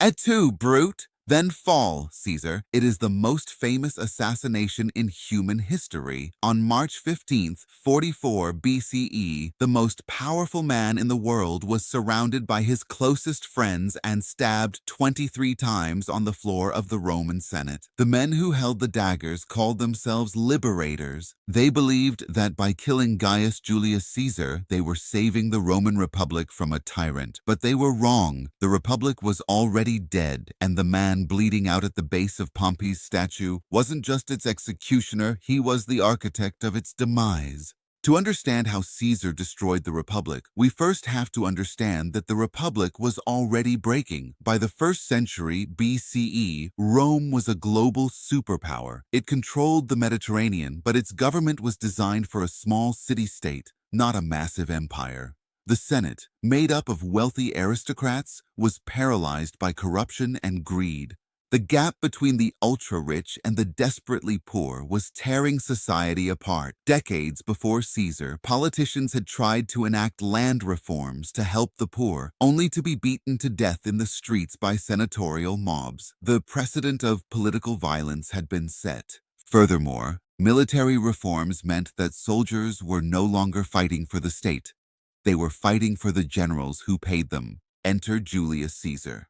Et tu, brute! Then fall, Caesar. It is the most famous assassination in human history. On March 15th, 44 BCE, the most powerful man in the world was surrounded by his closest friends and stabbed 23 times on the floor of the Roman Senate. The men who held the daggers called themselves liberators. They believed that by killing Gaius Julius Caesar, they were saving the Roman Republic from a tyrant. But they were wrong. The Republic was already dead, and the man bleeding out at the base of Pompey's statue wasn't just its executioner, he was the architect of its demise. To understand how Caesar destroyed the Republic, we first have to understand that the Republic was already breaking. By the 1st century BCE, Rome was a global superpower. It controlled the Mediterranean, but its government was designed for a small city-state, not a massive empire. The Senate, made up of wealthy aristocrats, was paralyzed by corruption and greed. The gap between the ultra-rich and the desperately poor was tearing society apart. Decades before Caesar, politicians had tried to enact land reforms to help the poor, only to be beaten to death in the streets by senatorial mobs. The precedent of political violence had been set. Furthermore, military reforms meant that soldiers were no longer fighting for the state. They were fighting for the generals who paid them. Enter Julius Caesar.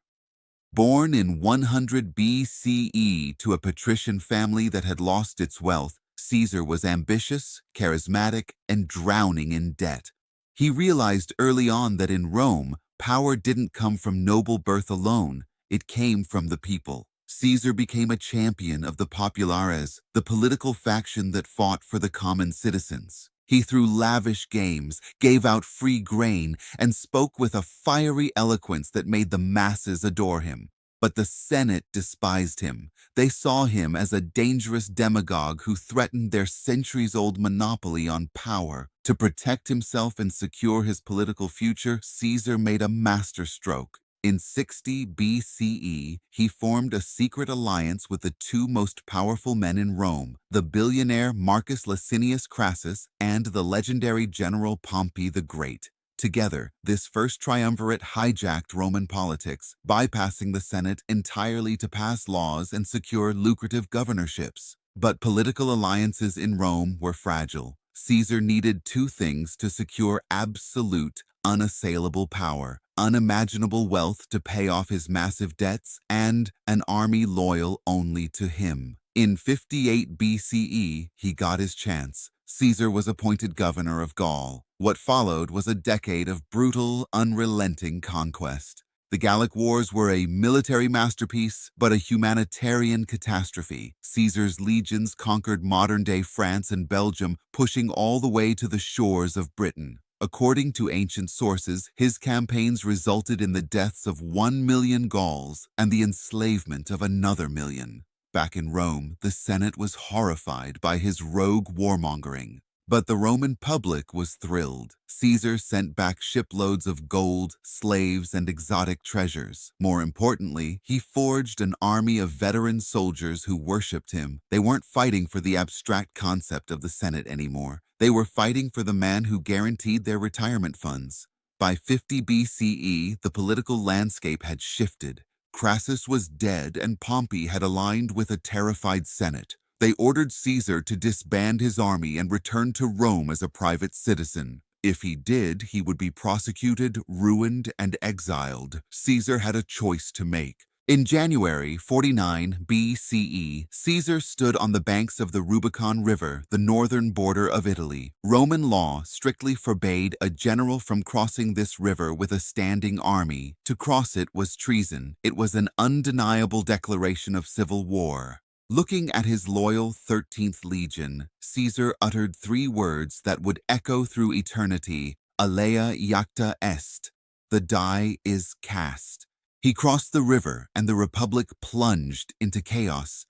Born in 100 BCE to a patrician family that had lost its wealth, Caesar was ambitious, charismatic, and drowning in debt. He realized early on that in Rome, power didn't come from noble birth alone, it came from the people. Caesar became a champion of the populares, the political faction that fought for the common citizens. He threw lavish games, gave out free grain, and spoke with a fiery eloquence that made the masses adore him. But the Senate despised him. They saw him as a dangerous demagogue who threatened their centuries-old monopoly on power. To protect himself and secure his political future, Caesar made a masterstroke. In 60 BCE, he formed a secret alliance with the two most powerful men in Rome, the billionaire Marcus Licinius Crassus and the legendary general Pompey the Great. Together, this first triumvirate hijacked Roman politics, bypassing the Senate entirely to pass laws and secure lucrative governorships. But political alliances in Rome were fragile. Caesar needed two things to secure absolute, unassailable power: unimaginable wealth to pay off his massive debts, and an army loyal only to him. In 58 BCE, he got his chance. Caesar was appointed governor of Gaul. What followed was a decade of brutal, unrelenting conquest. The Gallic Wars were a military masterpiece, but a humanitarian catastrophe. Caesar's legions conquered modern-day France and Belgium, pushing all the way to the shores of Britain. According to ancient sources, his campaigns resulted in the deaths of 1 million Gauls and the enslavement of another million. Back in Rome, the Senate was horrified by his rogue warmongering. But the Roman public was thrilled. Caesar sent back shiploads of gold, slaves, and exotic treasures. More importantly, he forged an army of veteran soldiers who worshipped him. They weren't fighting for the abstract concept of the Senate anymore. They were fighting for the man who guaranteed their retirement funds. By 50 BCE, the political landscape had shifted. Crassus was dead and Pompey had aligned with a terrified Senate. They ordered Caesar to disband his army and return to Rome as a private citizen. If he did, he would be prosecuted, ruined, and exiled. Caesar had a choice to make. In January 49 BCE, Caesar stood on the banks of the Rubicon River, the northern border of Italy. Roman law strictly forbade a general from crossing this river with a standing army. To cross it was treason. It was an undeniable declaration of civil war. Looking at his loyal 13th Legion, Caesar uttered three words that would echo through eternity: Alea iacta est. The die is cast. He crossed the river and the Republic plunged into chaos.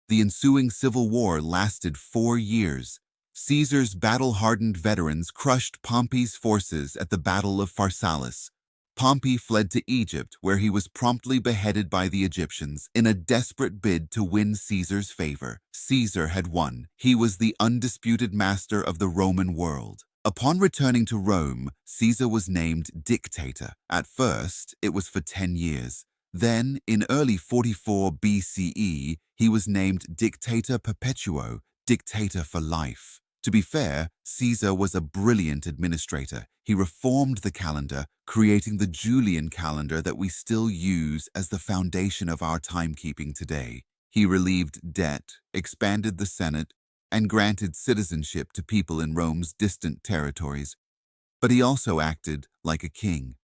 The ensuing civil war lasted 4 years. Caesar's battle-hardened veterans crushed Pompey's forces at the Battle of Pharsalus. Pompey fled to Egypt, where he was promptly beheaded by the Egyptians in a desperate bid to win Caesar's favor. Caesar had won. He was the undisputed master of the Roman world. Upon returning to Rome, Caesar was named dictator. At first, it was for 10 years. Then, in early 44 BCE, he was named Dictator Perpetuo, dictator for life. To be fair, Caesar was a brilliant administrator. He reformed the calendar, creating the Julian calendar that we still use as the foundation of our timekeeping today. He relieved debt, expanded the Senate, and granted citizenship to people in Rome's distant territories. But he also acted like a king.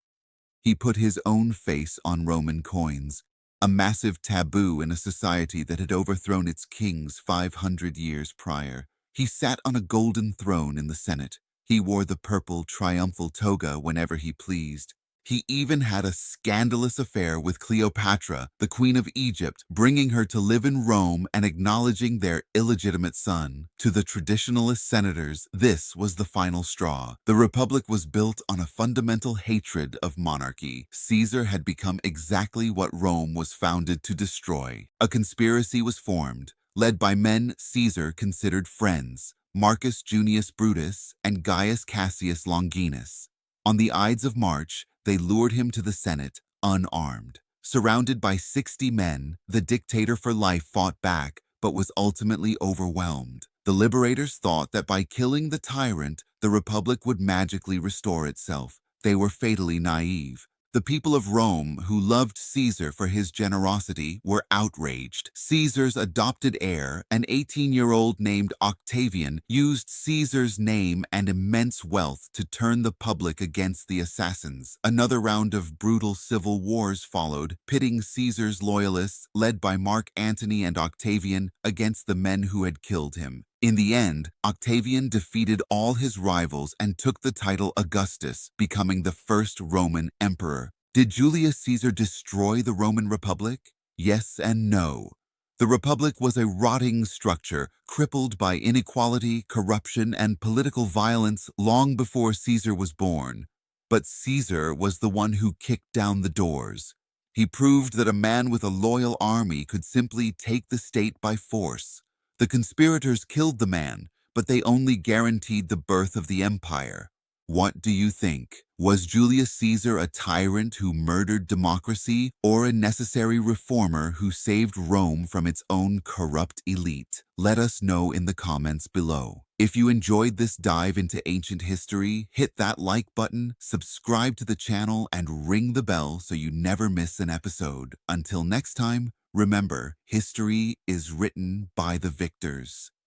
He put his own face on Roman coins, a massive taboo in a society that had overthrown its kings 500 years prior. He sat on a golden throne in the Senate. He wore the purple triumphal toga whenever he pleased. He even had a scandalous affair with Cleopatra, the Queen of Egypt, bringing her to live in Rome and acknowledging their illegitimate son. To the traditionalist senators, this was the final straw. The Republic was built on a fundamental hatred of monarchy. Caesar had become exactly what Rome was founded to destroy. A conspiracy was formed, led by men Caesar considered friends, Marcus Junius Brutus and Gaius Cassius Longinus. On the Ides of March, they lured him to the Senate, unarmed. Surrounded by 60 men, the dictator for life fought back, but was ultimately overwhelmed. The liberators thought that by killing the tyrant, the Republic would magically restore itself. They were fatally naive. The people of Rome, who loved Caesar for his generosity, were outraged. Caesar's adopted heir, an 18-year-old named Octavian, used Caesar's name and immense wealth to turn the public against the assassins. Another round of brutal civil wars followed, pitting Caesar's loyalists, led by Mark Antony and Octavian, against the men who had killed him. In the end, Octavian defeated all his rivals and took the title Augustus, becoming the first Roman emperor. Did Julius Caesar destroy the Roman Republic? Yes and no. The Republic was a rotting structure, crippled by inequality, corruption, and political violence long before Caesar was born. But Caesar was the one who kicked down the doors. He proved that a man with a loyal army could simply take the state by force. The conspirators killed the man, but they only guaranteed the birth of the empire. What do you think? Was Julius Caesar a tyrant who murdered democracy, or a necessary reformer who saved Rome from its own corrupt elite? Let us know in the comments below. If you enjoyed this dive into ancient history, hit that like button, subscribe to the channel, and ring the bell so you never miss an episode. Until next time, remember, history is written by the victors.